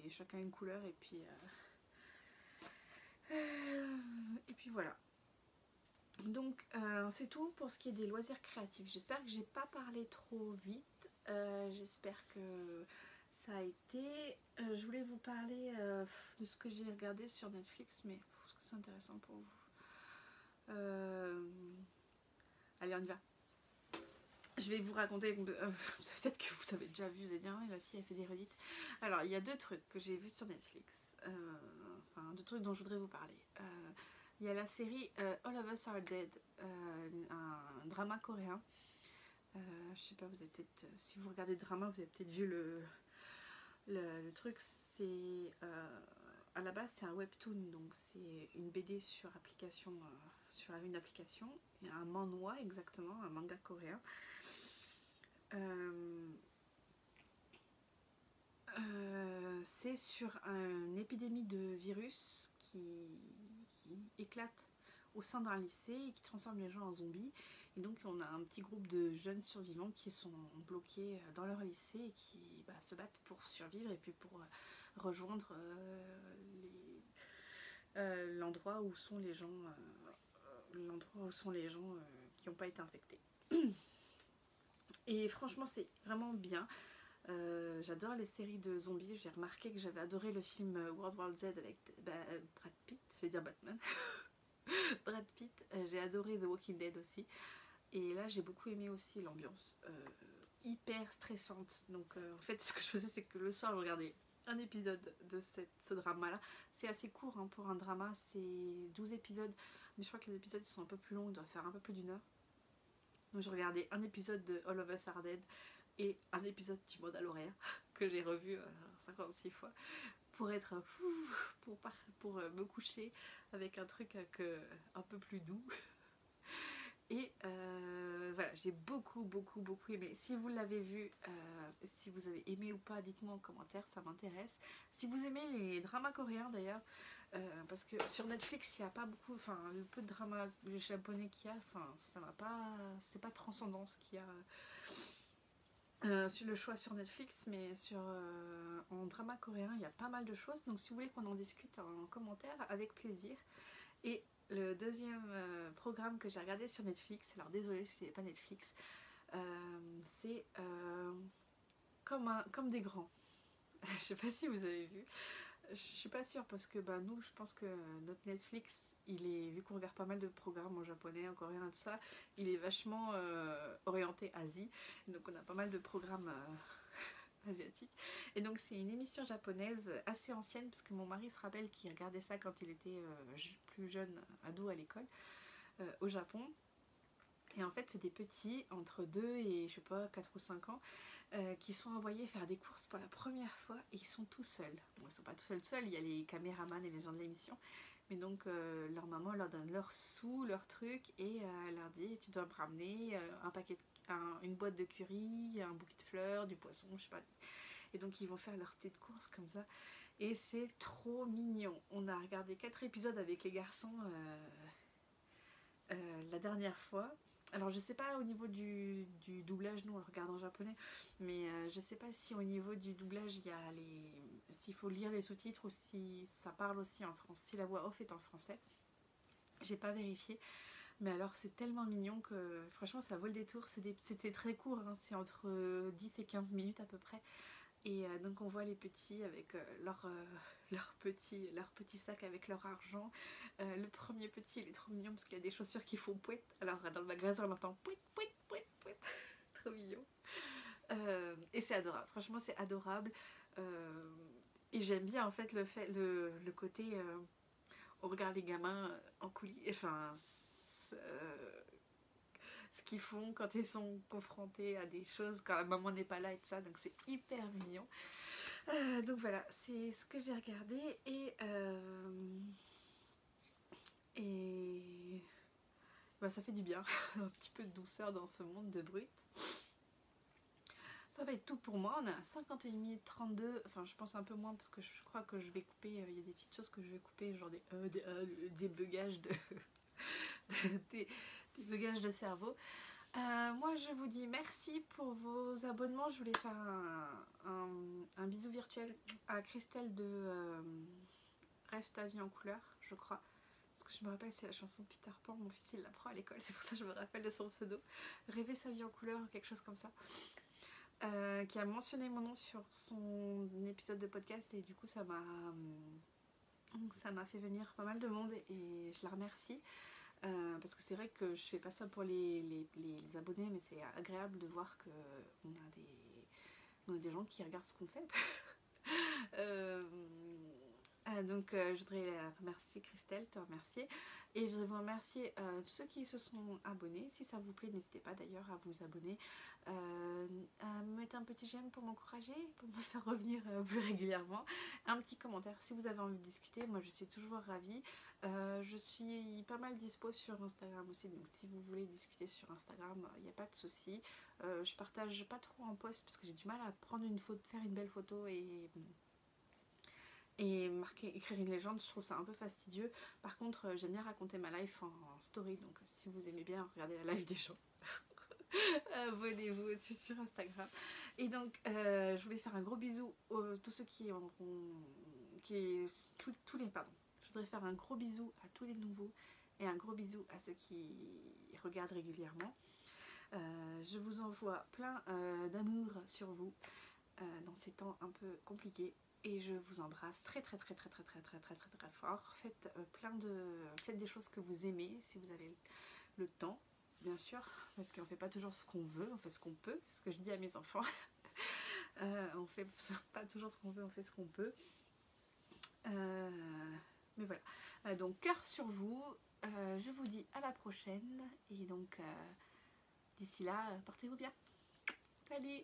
S1: chacun une couleur et puis voilà. Donc c'est tout pour ce qui est des loisirs créatifs. J'espère que j'ai pas parlé trop vite. J'espère que ça a été. Je voulais vous parler de ce que j'ai regardé sur Netflix, mais est-ce que c'est intéressant pour vous? Allez, on y va. Je vais vous raconter, peut-être que vous avez déjà vu, vous allez dire, la fille a fait des redites. Alors, il y a 2 trucs que j'ai vus sur Netflix, 2 trucs dont je voudrais vous parler. Il y a la série All of Us Are Dead, un drama coréen. Je sais pas, vous avez peut-être, si vous regardez le drama, vous avez peut-être vu le truc. C'est à la base c'est un webtoon, donc c'est une BD sur application, sur une application, et un manhwa exactement, un manga coréen. C'est sur une épidémie de virus qui éclate au sein d'un lycée et qui transforme les gens en zombies. Et donc on a un petit groupe de jeunes survivants qui sont bloqués dans leur lycée et qui se battent pour survivre et puis pour rejoindre l'endroit où sont les gens qui n'ont pas été infectés. Et franchement c'est vraiment bien. J'adore les séries de zombies. J'ai remarqué que j'avais adoré le film World War Z avec Brad Pitt, je vais dire Batman. Brad Pitt, j'ai adoré The Walking Dead aussi. Et là j'ai beaucoup aimé aussi l'ambiance hyper stressante. Donc en fait ce que je faisais c'est que le soir je regardais un épisode de ce drama là. C'est assez court hein, pour un drama, c'est 12 épisodes. Mais je crois que les épisodes ils sont un peu plus longs, ils doivent faire un peu plus d'1 heure. Donc je regardais un épisode de All of Us Are Dead et un épisode du Mandalorian que j'ai revu 56 fois pour être pour me coucher avec un truc un peu plus doux. Et voilà, j'ai beaucoup aimé. Si vous l'avez vu, si vous avez aimé ou pas, dites-moi en commentaire, ça m'intéresse. Si vous aimez les dramas coréens d'ailleurs, parce que sur Netflix il n'y a pas beaucoup, enfin le peu de dramas japonais qu'il y a, enfin ça va pas, c'est pas transcendant ce qu'il y a sur le choix sur Netflix, mais en drama coréen il y a pas mal de choses. Donc si vous voulez qu'on en discute en commentaire, avec plaisir. Et le deuxième programme que j'ai regardé sur Netflix, alors désolée si vous n'avez pas Netflix, c'est comme des grands. Je sais pas si vous avez vu. Je suis pas sûre parce que nous, je pense que notre Netflix, vu qu'on regarde pas mal de programmes en japonais, en coréen et tout ça, il est vachement orienté Asie. Donc on a pas mal de programmes asiatiques. Et donc c'est une émission japonaise assez ancienne parce que mon mari se rappelle qu'il regardait ça quand il était plus jeune, ado à l'école au Japon. Et en fait c'est des petits entre 2 et je sais pas 4 ou 5 ans qui sont envoyés faire des courses pour la première fois et ils sont tout seuls. Bon, ils sont pas tout seuls, il y a les caméramans et les gens de l'émission. Mais donc leur maman leur donne leurs sous, leurs trucs et elle leur dit tu dois me ramener une boîte de curry, un bouquet de fleurs, du poisson, je sais pas. Et donc ils vont faire leurs petites courses comme ça. Et c'est trop mignon. On a regardé 4 épisodes avec les garçons la dernière fois. alors je sais pas au niveau du doublage, nous on le regarde en japonais, mais je sais pas si au niveau du doublage il y a s'il faut lire les sous-titres ou si ça parle aussi en français, si la voix off est en français. J'ai pas vérifié, mais alors c'est tellement mignon que franchement ça vaut le détour. C'était très court, hein, c'est entre 10 et 15 minutes à peu près. Et donc on voit les petits avec leur petit sac avec leur argent. Le premier petit il est trop mignon parce qu'il y a des chaussures qui font pouet. Alors dans le magasin on entend pouet pouet pouet pouet. Trop mignon. Et c'est adorable, franchement c'est adorable. Et j'aime bien en fait le côté on regarde les gamins en coulisses, enfin ce qu'ils font quand ils sont confrontés à des choses quand la maman n'est pas là et tout ça, donc c'est hyper mignon. Donc voilà, c'est ce que j'ai regardé et bah, ça fait du bien, un petit peu de douceur dans ce monde de brut. Ça va être tout pour moi, on a 51 minutes 32, enfin je pense un peu moins parce que je crois que je vais couper, il y a des petites choses que je vais couper, genre des bugages des bugages de cerveau. Moi je vous dis merci pour vos abonnements. Je voulais faire un bisou virtuel à Christelle de Rêve ta vie en couleur, je crois. Parce que je me rappelle, c'est la chanson Peter Pan, mon fils il l'apprend à l'école, c'est pour ça que je me rappelle de son pseudo. Rêver sa vie en couleur, quelque chose comme ça. Qui a mentionné mon nom sur son épisode de podcast et du coup ça m'a fait venir pas mal de monde et je la remercie. Parce que c'est vrai que je fais pas ça pour les abonnés, mais c'est agréable de voir qu'on a des gens qui regardent ce qu'on fait. Donc je voudrais remercier Christelle, te remercier. Et je voudrais vous remercier tous ceux qui se sont abonnés. Si ça vous plaît, n'hésitez pas d'ailleurs à vous abonner, à me mettre un petit j'aime pour m'encourager, pour me faire revenir plus régulièrement. Un petit commentaire si vous avez envie de discuter, moi je suis toujours ravie. Je suis pas mal dispo sur Instagram aussi, donc si vous voulez discuter sur Instagram, il n'y a pas de souci. Je partage pas trop en post parce que j'ai du mal à prendre une photo, faire une belle photo et écrire une légende, je trouve ça un peu fastidieux. Par contre j'aime bien raconter ma life en story, donc si vous aimez bien regarder la life des gens, abonnez-vous aussi sur Instagram. Et donc je voulais faire un gros bisou à tous ceux qui tous les pardon, je voudrais faire un gros bisou à tous les nouveaux et un gros bisou à ceux qui regardent régulièrement. Je vous envoie plein d'amour sur vous dans ces temps un peu compliqués. Et je vous embrasse très très très très très très très très très très fort. Faites faites des choses que vous aimez si vous avez le temps, bien sûr, parce qu'on fait pas toujours ce qu'on veut, on fait ce qu'on peut, c'est ce que je dis à mes enfants. On fait pas toujours ce qu'on veut, on fait ce qu'on peut. Mais voilà. Donc cœur sur vous. Je vous dis à la prochaine et donc d'ici là, portez-vous bien. Salut.